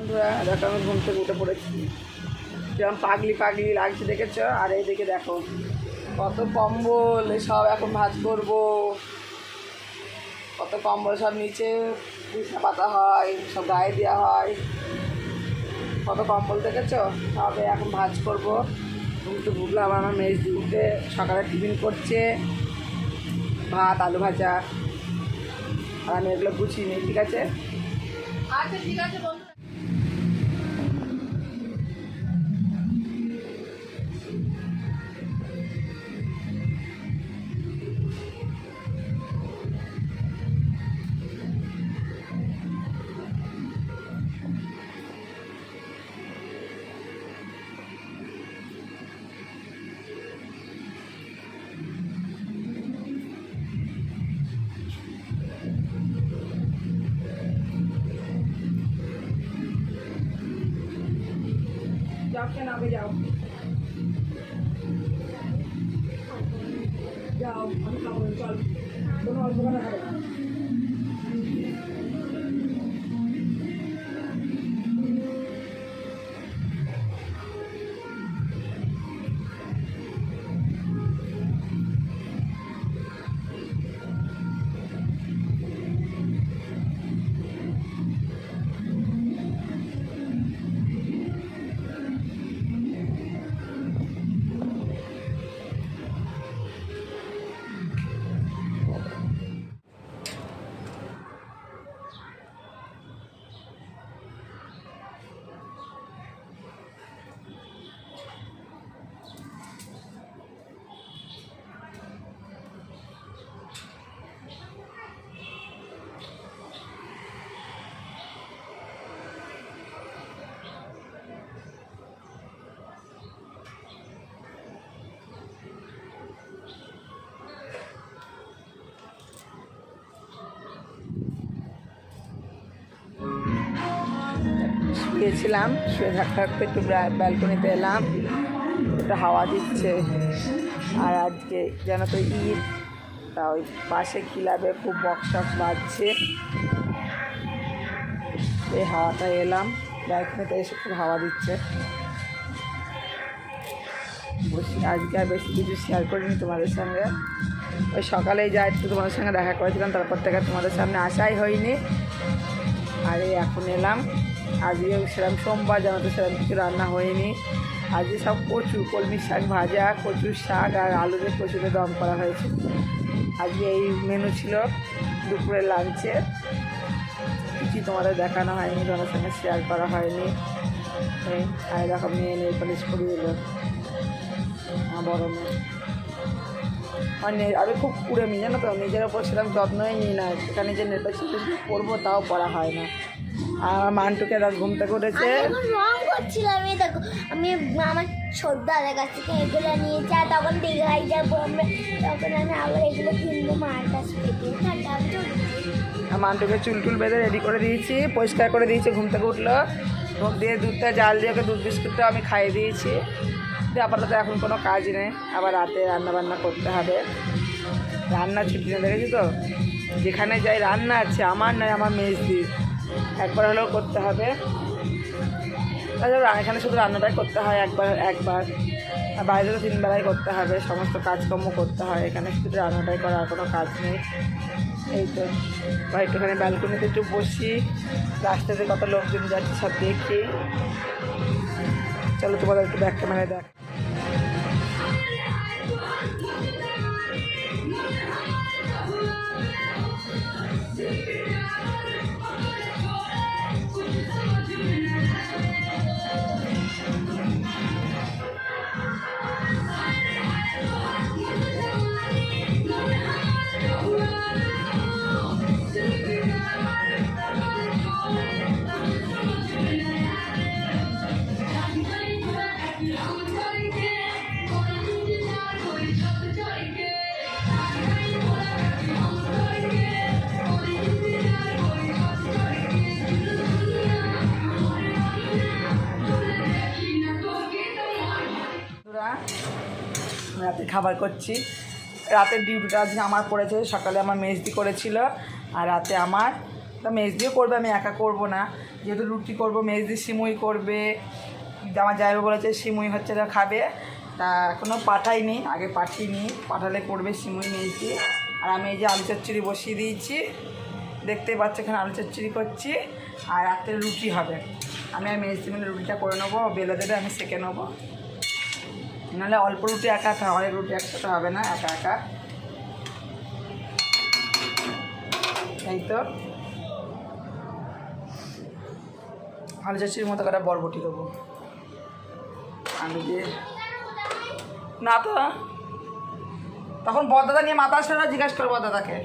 বন্ধুরা দেখো আমি ঘুম থেকে উঠে পড়েছি, যেরকম পাগলি পাগলি লাগছে দেখেছো। আর এই দিকে দেখো কত কম্বল, সব এখন ভাঁজ করবো। কত কম্বল সব নিচে বিছনা পাতা হয়, সব গায়ে দেওয়া হয়। কত কম্বল দেখেছো, সব এখন ভাঁজ করবো। ঘুম তো ঢুকলাম, আমার মেজ উঠে সকালে টিফিন করছে, ভাত আলু ভাজা। আর আমি এগুলো গুছিয়ে নিই, ঠিক আছে? আচ্ছা ঠিক আছে বন্ধু। যাও, কেন আগে যাও, যাও, আমি খাবো, চল, কোনো অল্প কথা খাবে না। শুয়েছিলাম, শুয়ে থাকতে থাকতে একটু ব্যালকনিতে এলাম, একটু হাওয়া দিচ্ছে। আর আজকে যেন তো ঈদ, তা ওই পাশে ক্লাবে খুব বক্স টক্স বাজছে, এই হাওয়াটা এলাম, ব্যালকনিতে এসে খুব হাওয়া দিচ্ছে। আজকে আর বেশি কিছু শেয়ার করিনি তোমাদের সঙ্গে, ওই সকালেই যা একটু তোমাদের সঙ্গে দেখা করেছিলাম, তারপর থেকে তোমাদের সামনে আসাই হয়নি। আর এই এখন এলাম, আজকে সেরকম সোমবার যেন তো সেরকম কিছু রান্না হয়নি। আজকে সব কচু, কলমি শাক ভাজা, কচুর শাক আর আলু দিয়ে কচুতে দম করা হয়েছে। আজকে এই মেনু ছিল দুপুরের লাঞ্চে। কিছু তোমাদের দেখানো হয়নি, তোমাদের সঙ্গে শেয়ার করা হয়নি। আর এরকম নিয়ে নেল পালিশ করিয়ে দিল বড় মেয়ে। আমি খুব পুড়ে নিই, জানো তো, নিজের ওপর সেরকম যত্নই নিই না, এখানে যে নেল পালিশ করবো তাও পড়া হয় না। আর আমার মানটুকে ঘুম থেকে উঠেছে, রং করছিলাম। এই দেখো আমি আমার ছোটদাদের কাছ থেকে এগুলো নিয়েছি, আর তখন দীঘায় যাবো আমরা, তখন আমি আবার এগুলো কিনবো মার কাছ থেকে। মানটুকে চুল টুল বেঁধে রেডি করে দিয়েছি, পরিষ্কার করে দিয়েছি। ঘুম থেকে উঠলো, ঘুম দিয়ে দুধটা জাল দিয়ে ওকে দুধ বিস্কুটটা আমি খাইয়ে দিয়েছি। দিয়ে আপাতত এখন কোনো কাজ নেই, আবার রাতে রান্না বান্না করতে হবে। রান্না ছুটি না, দেখেছি তো, যেখানে যাই রান্না আছে, আমার নয় আমার মেজদির, একবার হলেও করতে হবে। তাছাড়া এখানে শুধু রান্নাটাই করতে হয় একবার, আর বাইরে তো 3 বেলাই করতে হবে, সমস্ত কাজকর্ম করতে হয়। এখানে শুধু রান্নাটাই করা, আর কোনো কাজ নেই। এই তো বা একটুখানি ব্যালকনিতে একটু বসি, রাস্তাতে কত লোকজন যাচ্ছে সব দেখি। চলো তোমাদের একটু ব্যাক ক্যামেরায় দেখ। রাতে খাবার করছি, রাতের ডিউটিটা আজকে আমার পড়েছে। সকালে আমার মেজদি করেছিল, আর রাতে আমার তা মেজ দিয়ে করবে, আমি একা করবো না, যেহেতু রুটি করবো মেজ দিয়ে সিমুই করবে, আমার জামাইবাবু বলেছে সিমুই হচ্ছে না খাবে, তা এখনও পাঠাইনি, আগে পাঠিয়ে পাঠালে করবে সিমুই মেজ দিয়ে। আর আমি এই যে আলু চচ্চড়ি বসিয়ে দিয়েছি, দেখতেই পাচ্ছি এখানে আলু চচ্চড়ি করছি, আর রাত্রে রুটি হবে। আমি আর মেজ দিয়ে মিলে রুটিটা করে নেবো, বেলে দেবে, আমি সেঁকে নেবো, নাহলে অল্প রুটি একা একা, অনেক রুটি একসাথে হবে না একা একা। এই তো আলু চচ্চড়ির মতো করে বরবটি দেবো আলু দিয়ে। না তো তখন বড়দাদা নিয়ে মাথা আসলে জিজ্ঞাসা করবো দাদাকে।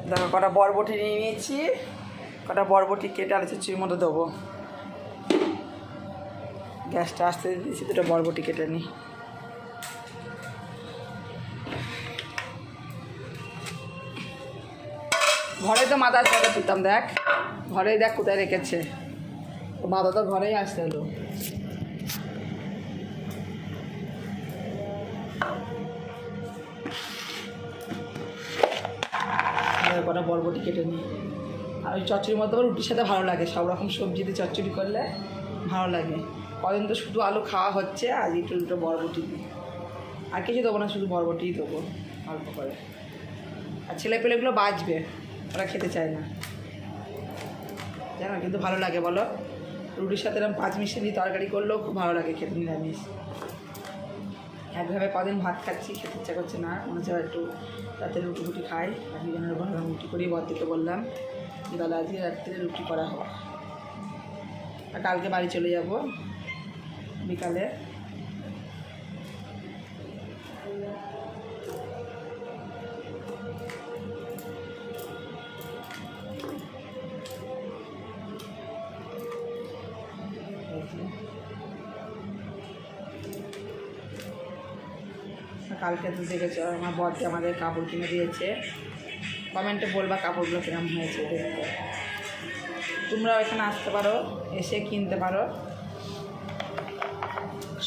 দেখো কটা বরবটি নিয়ে নিয়েছি, কটা বরবটি কেটে আলু চচ্চড়ির মতো দেবো। গ্যাসটা আসতে দিয়েছি, দুটো বরবটি কেটে নিই। ঘরে তো মাথা আসতে দিতাম, দেখ ঘরেই দেখ কোথায় রেখেছে, মাথা তো ঘরেই আসতে হলো। কটা বরবটি কেটে নিই। আর ওই চচ্চড়ির মতো রুটির সাথে ভালো লাগে, সব রকম সবজি দিয়ে চচ্চড়ি করলে ভালো লাগে। কদিন তো শুধু আলু খাওয়া হচ্ছে, আজ একটু দুটো বরবটি দিই, আর কিছু দেবো না, শুধু বরবটিই দেবো অল্প করে। আর ছেলেপেলেগুলো বাঁচবে, ওরা খেতে চায় না জানো, কিন্তু ভালো লাগে বলো। রুটির সাথে এরকম 5 মিশিয়ে দিয়ে তরকারি করলেও খুব ভালো লাগে খেতে, নিরামিষ। একভাবে কদিন ভাত খাচ্ছি, খেতে ইচ্ছা করছে না, মনে হচ্ছে একটু রাতে রুটি ফুটি খাই। আমি যেন রুটি করি, বরদিকে বললাম যে দাদা আজকে রাত্রে রুটি করা হোক, আর কালকে বাড়ি চলে যাব বিকালে। কালকে তো দেখেছো আমার বরকে আমাদের কাপড় কিনে দিয়েছে, কমেন্টে বলবা কাপড়গুলো কিরম হয়েছে দেখতে। তোমরাও এখানে আসতে পারো, এসে কিনতে পারো,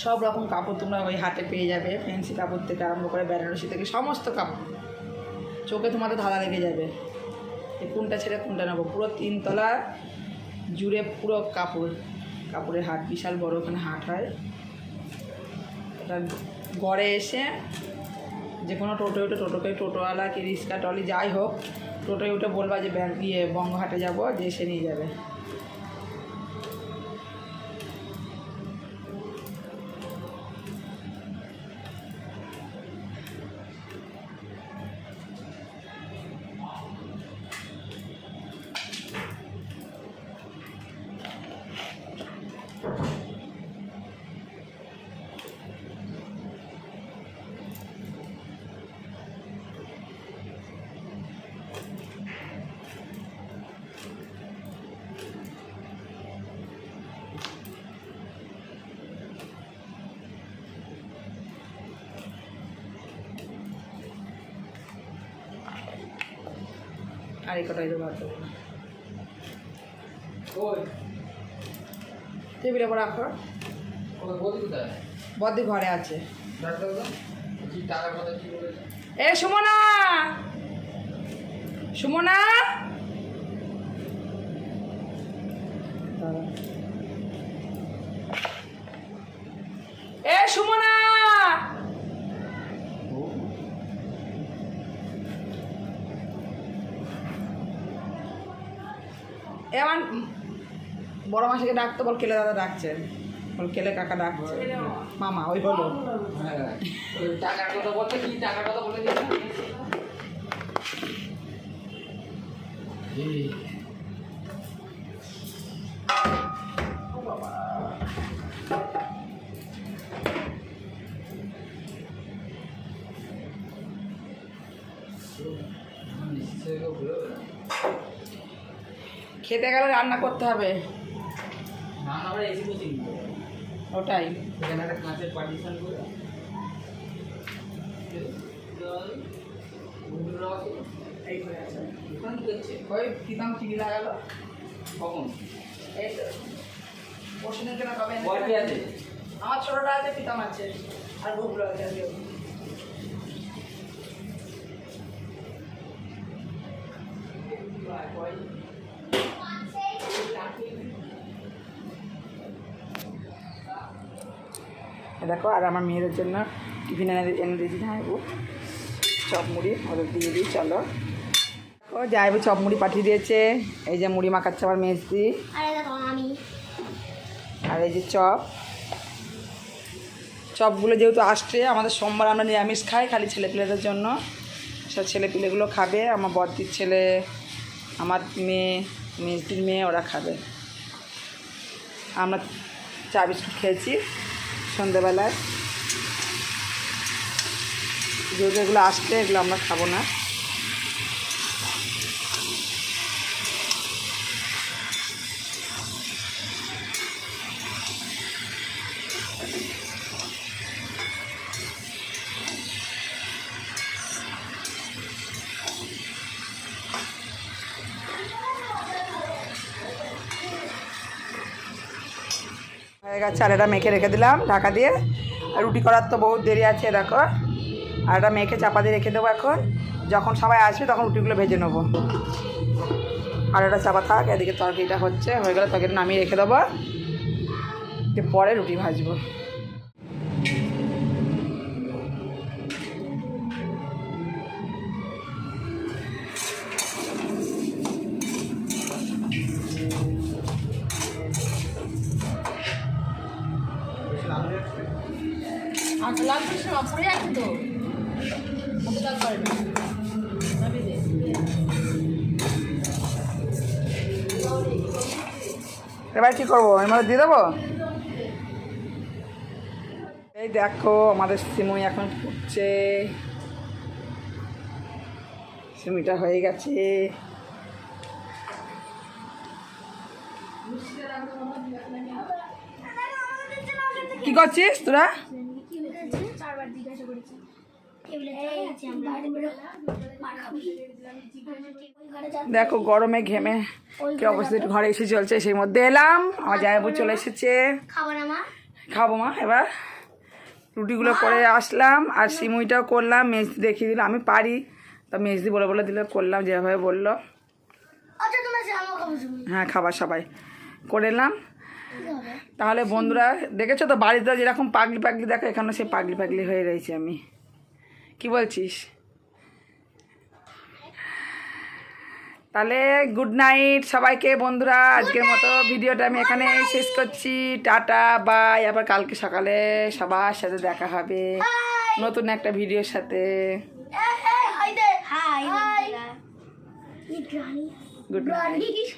সব রকম কাপড় তোমরা ওই হাটে পেয়ে যাবে, ফ্যান্সি কাপড় থেকে আরম্ভ করে বেনারসি থেকে সমস্ত কাপড়, চোখে তোমাদের ধাঁধা লেগে যাবে যে কোনটা ছেড়ে কোনটা নেবো। পুরো 3 তলা জুড়ে পুরো কাপড়ের হাট, বিশাল বড় ওখানে হাট হয়। এটা গড়ে এসে যে কোনো টোটোওয়ালা কি রিক্সা টলি যাই হোক, টোটোয় উঠে বলবা যে বঙ্গহাটে যাবো, যে এসে নিয়ে যাবে। আর এই কটাই দেবো, টেবিলে পর রাখো। বদি ঘরে আছে। এ সুমনা, সুমনা এ সুমনা, এমন বড় মাসিকে ডাকতে বল, কেলে দাদা ডাকছে, বল কেলে কাকা ডাকছে, মামা ওই হলো। টাকার কথা বলতে কি টাকার কথা বলে দিই। খেতে গেলে রান্না করতে হবে, ওটাই। ওই প্রীতম টিভি লাগালো কখন? এই তো পরশুদিন কেনা কবে বয়টি আছে, আমার ছোটটা আছে, প্রীতম আছে, আর ভুগলো আছে। দেখো, আর আমার মেয়েদের জন্য টিফিন এনে দিয়েছি জামাইবু, চপ মুড়ি ওদের দিয়ে দিই। চলো, ও জামাইবু চপ মুড়ি পাঠিয়ে দিয়েছে। এই যে মুড়ি মাখাচ্ছে আমার মেজদি, আর এই যে চপগুলো যেহেতু আসছে, আমাদের সোমবার আমরা নিরামিষ খাই খালি ছেলেপিলেদের জন্য। সব ছেলেপিলেগুলো খাবে, আমার বড়দির ছেলে, আমার মেয়ে, মেজদির মেয়ে, ওরা খাবে। আমরা চা বিস্কুট খেয়েছি সন্ধ্যেবেলায়, যেহেতু এগুলো আসছে এগুলো আমরা খাবো না। হয়ে গেছে, আর এটা মেখে রেখে দিলাম ঢাকা দিয়ে। আর রুটি করার তো বহুত দেরি আছে, দেখো। আর এটা মেখে চাপা দিয়ে রেখে দেবো। এখন যখন সবাই আসবে তখন রুটিগুলো ভেজে নেবো। আর এটা চাপা থাক, এদিকে তরকারিটা হচ্ছে, হয়ে গেলে তরকারিটা নামিয়ে রেখে দেবো, পরে রুটি ভাজবো। এবার কী করবো, এর মধ্যে দিয়ে দেবো। এই দেখো, আমাদের সিমুই এখন ফুটছে, সিমুইটা হয়ে গেছে। কি করছিস তোরা? দেখো গরমে ঘেমে কি অবস্থা, একটু ঘরে এসে চলছে, সেই মধ্যে এলাম। আমার জামাইবু চলে এসেছে, খাবো মা। এবার রুটিগুলো করে আসলাম, আর সিমুইটাও করলাম, মেজদি দেখিয়ে দিল। আমি পারি, তা মেজদি বলে দিলে করলাম, যেভাবে বললো। হ্যাঁ, খাবার সবাই করে এলাম। তাহলে বন্ধুরা দেখেছো তো, বাড়িতে যেরকম পাগলি পাগলি দেখো, এখানে সেই পাগলি পাগলি হয়ে রয়েছে আমি। কি বলছিস? তাহলে গুড নাইট সবাইকে বন্ধুরা। আজকের মতো ভিডিওটা আমি এখানে শেষ করছি। Tata, bye. আবার কালকে সকালে সবার সাথে দেখা হবে নতুন একটা ভিডিওর সাথে। Good night.